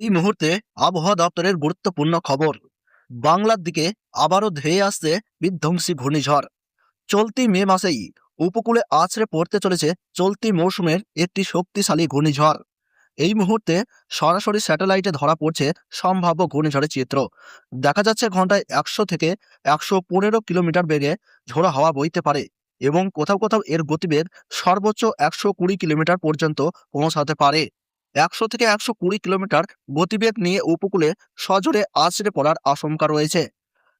এই মুহূর্তে আবহাওয়া দপ্তরের গুরুত্বপূর্ণ খবর। বাংলার দিকে আবারও ধেয়ে আসছে বিধ্বংসী ঘূর্ণিঝড়। চলতি মে মাসেই উপকূলে আছড়ে পড়তে চলেছে চলতি মৌসুমের একটি শক্তিশালী ঘূর্ণিঝড়। এই মুহূর্তে সরাসরি স্যাটেলাইটে ধরা পড়ছে সম্ভাব্য ঘূর্ণিঝড়ের চিত্র। দেখা যাচ্ছে ঘন্টায় ১০০ থেকে ১১৫ কিলোমিটার বেগে ঝোড়ো হাওয়া বইতে পারে এবং কোথাও কোথাও এর গতিবেগ সর্বোচ্চ ১২০ কিলোমিটার পর্যন্ত পৌঁছাতে পারে। ১০০ থেকে ১২০ কিলোমিটার গতিবেগ নিয়ে উপকূলে সজোরে আছড়ে পড়ার আশঙ্কা রয়েছে।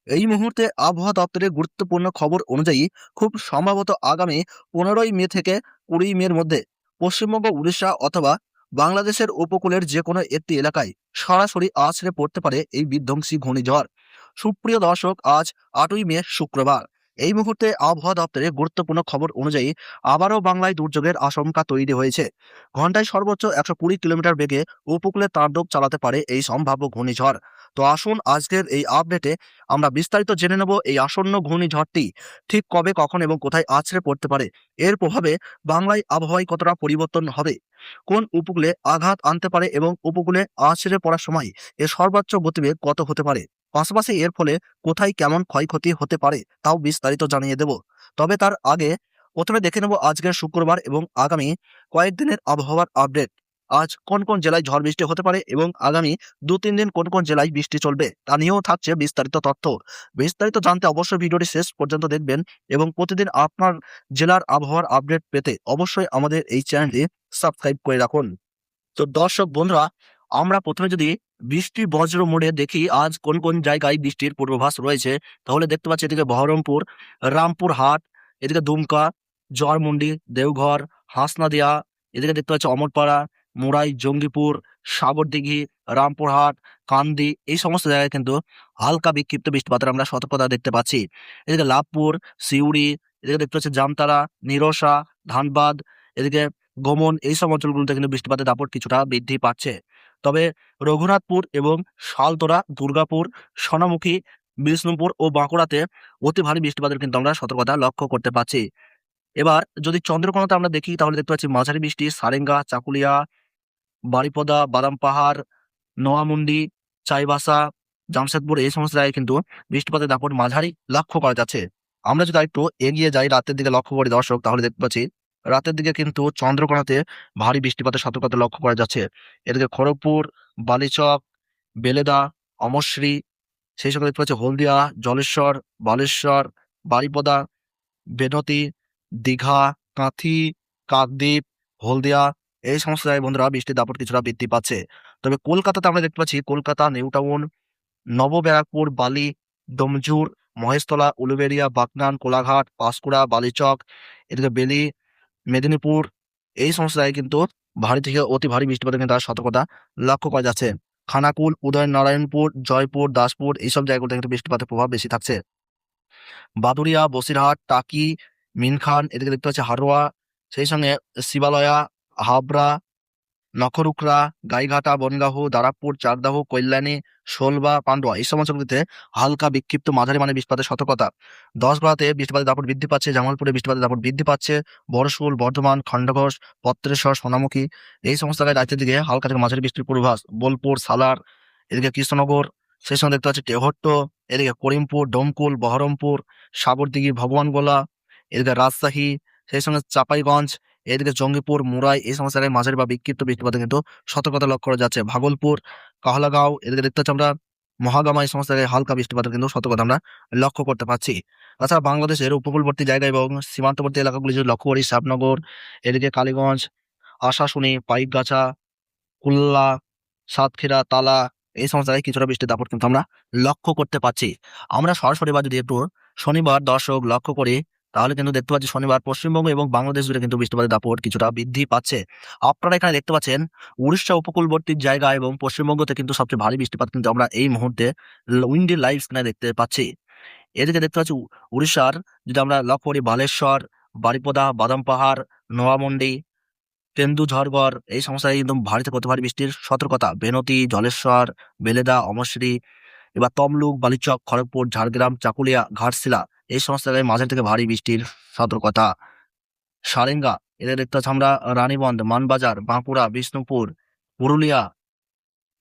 এই মুহূর্তে আবহাওয়া দপ্তরের গুরুত্বপূর্ণ খবর অনুযায়ী খুব সম্ভবত আগামী ১৫ই মে থেকে ২০ মের মধ্যে পশ্চিমবঙ্গ, উড়িষ্যা অথবা বাংলাদেশের উপকূলের যে কোনো একটি এলাকায় সরাসরি আছড়ে পড়তে পারে এই বিধ্বংসী ঘূর্ণিঝড়। সুপ্রিয় দর্শক, আজ ৮ই মে শুক্রবার। এই মুহূর্তে আবহাওয়া দপ্তরের গুরুত্বপূর্ণ খবর অনুযায়ী আবারও বাংলায় দুর্যোগের আশঙ্কা তৈরি হয়েছে। ঘন্টায় সর্বোচ্চ ১২০ কিলোমিটার বেগে উপকূলে তাণ্ডব চালাতে পারে এই সম্ভাব্য ঘূর্ণিঝড়। তো আসুন আজকের এই আপডেটে আমরা বিস্তারিত জেনে নেব এই আসন্ন ঘূর্ণিঝড়টি ঠিক কবে, কখন এবং কোথায় আছড়ে পড়তে পারে, এর প্রভাবে বাংলায় আবহাওয়ায় কতটা পরিবর্তন হবে, কোন উপকূলে আঘাত আনতে পারে এবং উপকূলে আছড়ে পড়ার সময় এর সর্বোচ্চ গতিবেগ কত হতে পারে, পাশাপাশি এর ফলে কোথায় কেমন ক্ষয়ক্ষতি হতে পারে তাও বিস্তারিত জানিয়ে দেব। তবে তার আগে প্রথমে দেখে নেব আজকের শুক্রবার এবং আগামী কয়েকদিনের আবহাওয়ার আপডেট। আজ কোন কোন জেলায় ঝড় বৃষ্টি হতে পারে এবং আগামী ২-৩ দিন কোন কোন জেলায় বৃষ্টি চলবে তা নিয়েও থাকছে বিস্তারিত তথ্য। বিস্তারিত জানতে অবশ্যই ভিডিওটি শেষ পর্যন্ত দেখবেন এবং প্রতিদিন আপনার জেলার আবহাওয়ার আপডেট পেতে অবশ্যই আমাদের এই চ্যানেলটি সাবস্ক্রাইব করে রাখুন। তো দর্শক বন্ধুরা, আমরা প্রথমে যদি বৃষ্টি বজ্র মোড়ে দেখি আজ কোন কোন জায়গায় বৃষ্টির পূর্বাভাস রয়েছে, তাহলে দেখতে পাচ্ছি এদিকে বহরমপুর, রামপুরহাট, এদিকে দুমকা, জয়মুন্ডি, দেওঘর, হাসনাদিয়া, এদিকে দেখতে পাচ্ছি অমরপাড়া, মুরাই, জঙ্গিপুর, সাগরদিঘি, রামপুরহাট, কান্দি, এই সমস্ত জায়গায় কিন্তু হালকা বিক্ষিপ্ত বৃষ্টিপাতের আমরা সতর্কতা দেখতে পাচ্ছি। এদিকে লাভপুর, সিউড়ি, এদিকে দেখতে পাচ্ছি জামতারা, নিরসা, ধানবাদ, এদিকে গোমন, এই সব অঞ্চলগুলোতে কিন্তু বৃষ্টিপাতের দাপট কিছুটা বৃদ্ধি পাচ্ছে। তবে রঘুনাথপুর এবং শালতোরা, দুর্গাপুর, সোনামুখী, বিষ্ণুপুর ও বাঁকুড়াতে অতি ভারী বৃষ্টিপাতের কিন্তু আমরা সতর্কতা লক্ষ্য করতে পারছি। এবার যদি চন্দ্রকোনাতে আমরা দেখি তাহলে দেখতে পাচ্ছি মাঝারি বৃষ্টি সারেঙ্গা, চাকুলিয়া, বারিপদা, বাদাম পাহাড়, নোয়ামুন্ডি, চাইবাসা, জামশেদপুর, এই সমস্ত জায়গায় কিন্তু বৃষ্টিপাতের দাপট মাঝারি লক্ষ্য করা যাচ্ছে। আমরা যদি একটু এগিয়ে যাই রাতের দিকে লক্ষ্য করি দর্শক, তাহলে দেখতে পাচ্ছি রাতের দিকে কিন্তু চন্দ্রকোনাতে ভারী বৃষ্টিপাতের সতর্কতা লক্ষ্য করা যাচ্ছে। এদিকে খড়গপুর, বালিচক, বেলেদা, অমরশ্রী, সেই সঙ্গে দেখতে পাচ্ছি হলদিয়া, জলেশ্বর, বালেশ্বর, বারিপদা, বেনতি, দীঘা, কাঁথি, কাকদ্বীপ, হলদিয়া, এই সমস্ত জায়গায় বন্ধুরা বৃষ্টির দাপট কিছুটা বৃদ্ধি পাচ্ছে। তবে কলকাতাতে আমরা দেখতে পাচ্ছি কলকাতা, নিউ টাউন, নবব্যারাকপুর, বালি, ডোমজুর, মহেশতলা, উলুবেড়িয়া, বাগনান, কোলাঘাট, পাঁশকুড়া, বালিচক, এদিকে বেলি, মেদিনীপুর, এই সমস্ত জায়গায় কিন্তু ভারী থেকে অতি ভারী বৃষ্টিপাতের কিন্তু তার সতর্কতা লক্ষ্য করা যাচ্ছে। খানাকুল, উদয়নারায়ণপুর, জয়পুর, দাসপুর, এইসব জায়গাগুলোতে কিন্তু বৃষ্টিপাতের প্রভাব বেশি থাকছে। বাদুড়িয়া, বসিরহাট, টাকি, মিনখান, এদিকে দেখতে পাচ্ছি হারোয়া, সেই সঙ্গে শিবালয়া, হাবড়া, নখরুকরা, গাইঘাটা, বনগাঁও, দারাপুর, চাকদাহ, কল্যাণী, শোলবা, পান্ডুয়া, এই সব অঞ্চলগুলিতে হালকা বিক্ষিপ্ত মাঝারি মানের বৃষ্টিপাতের সতর্কতা। ১০ বৃষ্টিপাতের দাপট বৃদ্ধি পাচ্ছে, জামালপুরে বৃষ্টিপাতের দাপট বৃদ্ধি পাচ্ছে, বরশুল, বর্ধমান, খণ্ডঘোষ, পত্রেশ্বর, সোনামুখী, এই সমস্ত জায়গায় রাতের দিকে হালকা থেকে মাঝারি বৃষ্টির পূর্বাভাস। বোলপুর, সালার, এদিকে কৃষ্ণনগর, সেই সঙ্গে দেখতে পাচ্ছি টেহট্ট, এদিকে করিমপুর, ডোমকুল, বহরমপুর, সাগরদিঘি, ভগবানগোলা, এদিকে রাজশাহী, সেই সঙ্গে চাঁপাইগঞ্জ, এদিকে জঙ্গিপুর, মুরাই, এই সমস্ত জায়গায় মাঝারি বা বিক্ষিপ্ত বৃষ্টিপাতে কিন্তু সতর্কতা লক্ষ্য করা যাচ্ছে। ভাগলপুর, কাহলাগাঁও, এদিকে দেখতে পাচ্ছি আমরা মহাগামা, এই সমস্ত জায়গায় হালকা বৃষ্টিপাতের কিন্তু সতর্কতা আমরা লক্ষ্য করতে পারছি। তাছাড়া বাংলাদেশের উপকূলবর্তী জায়গা এবং সীমান্তবর্তী এলাকাগুলি যদি লক্ষ্য করি, শ্যামনগর, এদিকে কালীগঞ্জ, আশাশুনি, পাইকগাছা, কুল্লা, সাতক্ষীরা, তালা, এই সমস্ত জায়গায় কিছুটা বৃষ্টির দাপট কিন্তু আমরা লক্ষ্য করতে পারছি। আমরা সরাসরি বা যদি একটু শনিবার দর্শক লক্ষ্য করি, তাহলে কিন্তু দেখতে পাচ্ছি শনিবার পশ্চিমবঙ্গ এবং বাংলাদেশ জুড়ে কিন্তু বৃষ্টিপাতের দাপট কিছুটা বৃদ্ধি পাচ্ছে। আপনারা এখানে দেখতে পাচ্ছেন উড়িষ্যা উপকূলবর্তী জায়গা এবং পশ্চিমবঙ্গতে কিন্তু সবচেয়ে ভারী বৃষ্টিপাত কিন্তু আমরা এই মুহূর্তে উইন্ডি লাইভ স্ক্রিনে দেখতে পাচ্ছি। এদিকে দেখতে পাচ্ছি উড়িষ্যার যদি আমরা লক্ষ্য করি বালেশ্বর, বারিপদা, বাদাম পাহাড়, নোয়ামুন্ডি, কেন্দুঝড়গড়, এই সমস্ত জায়গায় কিন্তু ভারী থেকে অতি ভারী বৃষ্টির সতর্কতা। বেনতি, জলেশ্বর, বেলেদা, অমরশ্রী, এবার তমলুক, বালিচক, খড়গপুর, ঝাড়গ্রাম, চাকুলিয়া, ঘাটশিলা, এই সমস্ত জায়গায় মাঝারি থেকে ভারী বৃষ্টির সতর্কতা। সারেঙ্গা, এদের দেখতে পাচ্ছি আমরা রানীগঞ্জ, মানবাজার, বাঁকুড়া, বিষ্ণুপুর, পুরুলিয়া,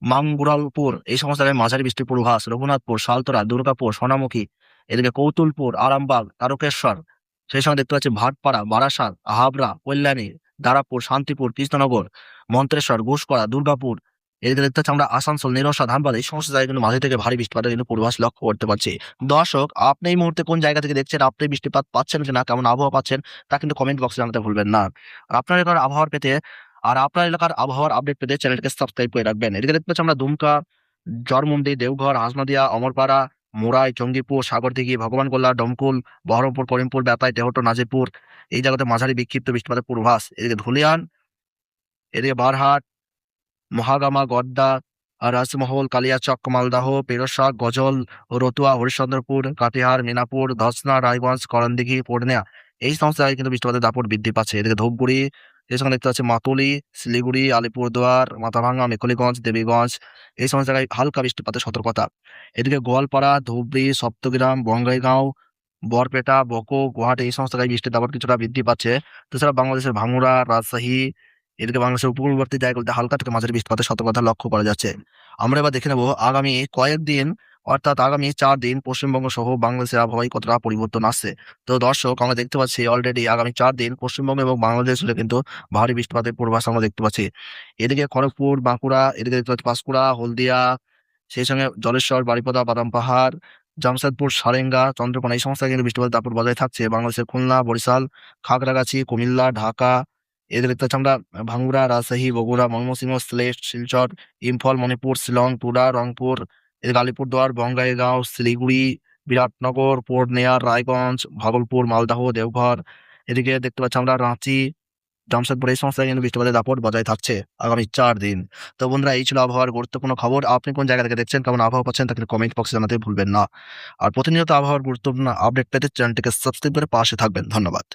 মাঙ্গুরালপুর এই সমস্ত জায়গায় মাঝারি বৃষ্টির পূর্বাভাস। রঘুনাথপুর, সালতরা, দুর্গাপুর, সোনামুখী, এদিকে কৌতুলপুর, আরামবাগ, তারকেশ্বর, সেই সঙ্গে দেখতে পাচ্ছি ভাটপাড়া, বারাসাত, হাবড়া, কল্যাণী, দারাপুর, শান্তিপুর, কৃষ্ণনগর, মন্ত্রেশ্বর, ঘুষকরা, দুর্গাপুর, এদিকে দেখতে পাচ্ছি আমরা আসানসোল, নিরসা, ধানবাদ, এই সমস্ত জায়গায় কিন্তু মাঝারি থেকে ভারী বৃষ্টিপাতের কিন্তু পূর্বাভাস লক্ষ্য করতে পারছি। দর্শক, আপনি এই মুহূর্তে কোন জায়গা থেকে দেখছেন, আপনি বৃষ্টিপাত পাচ্ছেন কিনা, কেমন আবহাওয়া পাচ্ছেন, তা কিন্তু কমেন্ট বক্সে জানাতে ভুলবেন না। আর আপনার এলাকার আবহাওয়ার পেতে আর আপনার এলাকার আবহাওয়ার আপডেট পেতে চ্যানেলকে সাবস্ক্রাইব করে রাখবেন। এদিকে দেখতে পাচ্ছি আমরা দুমকা, জরমন্ডি, দেওঘর, হাসনাদিয়া, অমরপাড়া, মোরাই, জঙ্গিপুর, সাগরদিঘি, ভগবানগোলা, ডমকুল, বহরমপুর, করিমপুর, ব্যাপাই, তেহট্ট, নাজিরপুর, এই জায়গাতে মাঝারি বিক্ষিপ্ত বৃষ্টিপাতের পূর্বাভাস। এদিকে ধুলিয়ান, এদিকে বারহাট, মহাগামা, গড্ডা, রাজমহল, কালিয়াচক, মালদাহ, পেরসা, গজল, রতুয়া, হরিশ্চন্দ্রপুর, কাটিহার, মিনাপুর, ধসনা, রায়গঞ্জ, করণদিঘি, পূর্ণিয়া, এই সমস্ত জায়গায় কিন্তু বৃষ্টিপাতের দাপট বৃদ্ধি পাচ্ছে। এদিকে ধূপগুড়ি, এই সঙ্গে দেখতে পাচ্ছি মাতুলি, শিলিগুড়ি, আলিপুরদুয়ার, মাথাভাঙ্গা, মেখলিগঞ্জ, দেবীগঞ্জ, এই সমস্ত জায়গায় হালকা বৃষ্টিপাতের সতর্কতা। এদিকে গোয়ালপাড়া, ধুবড়ি, সপ্তগ্রাম, বঙ্গাইগাঁও, বরপেটা, বকো, গুয়াহাটি, এই সমস্ত জায়গায় বৃষ্টির দাপট কিছুটা বৃদ্ধি পাচ্ছে। তাছাড়া বাংলাদেশের ভাঙ্গুড়া, রাজশাহী, এদিকে বাংলাদেশের উপকূলবর্তী জায়গাগুলোতে হালকা থেকে মাঝারি বৃষ্টিপাতের সতর্কতা লক্ষ্য করা যাচ্ছে। আমরা এবার দেখে নেব আগামী কয়েকদিন, অর্থাৎ আগামী 4 দিন পশ্চিমবঙ্গ সহ বাংলাদেশের আবহাওয়ায় কতটা পরিবর্তন আসছে। তো দর্শক, আমরা দেখতে পাচ্ছি অলরেডি আগামী 4 দিন পশ্চিমবঙ্গ এবং বাংলাদেশ জুড়ে কিন্তু ভারী বৃষ্টিপাতের পূর্বাভাস আমরা দেখতে পাচ্ছি। এদিকে খড়গপুর, বাঁকুড়া, এদিকে দেখতে পাচ্ছি পাঁশকুড়া, হলদিয়া, সেই সঙ্গে জলেশ্বর, বারিপদা, বাদাম পাহাড়, জামশেদপুর, সারেঙ্গা, চন্দ্রকোনা, এই সমস্ত জায়গায় কিন্তু বৃষ্টিপাতের দাপট বজায় থাকছে। বাংলাদেশের খুলনা, বরিশাল, খাগড়াগাছি, কুমিল্লা, ঢাকা, এদিকে দেখতে পাচ্ছি আমরা ভাঙ্গুড়া, রাজশাহী, বগুড়া, ময়মনসিংহ, সিলেট, শিলচর, ইম্ফল, মণিপুর, শিলং, টুডা, রংপুর, এদিকে আলিপুরদুয়ার, বঙ্গাইগাঁও, শিলিগুড়ি, বিরাটনগর, পূর্ণিয়া, রায়গঞ্জ, ভাগলপুর, মালদাহ, দেওঘর, এদিকে দেখতে পাচ্ছি আমরা রাঁচি, জামশেদপুর, এই সমস্ত জায়গায় কিন্তু বৃষ্টিপাতের দাপট বজায় থাকছে আগামী 4 দিন। তো বন্ধুরা, এই ছিল আবহাওয়ার গুরুত্বপূর্ণ খবর। আপনি কোন জায়গা থেকে দেখছেন, কেমন আবহাওয়া পাচ্ছেন, তাকে কমেন্ট বক্সে জানাতে ভুলবেন না। আর প্রতিনিয়ত আবহাওয়ার গুরুত্বপূর্ণ আপডেট পেতে চ্যানেলটিকে সাবস্ক্রাইব করে পাশে থাকবেন। ধন্যবাদ।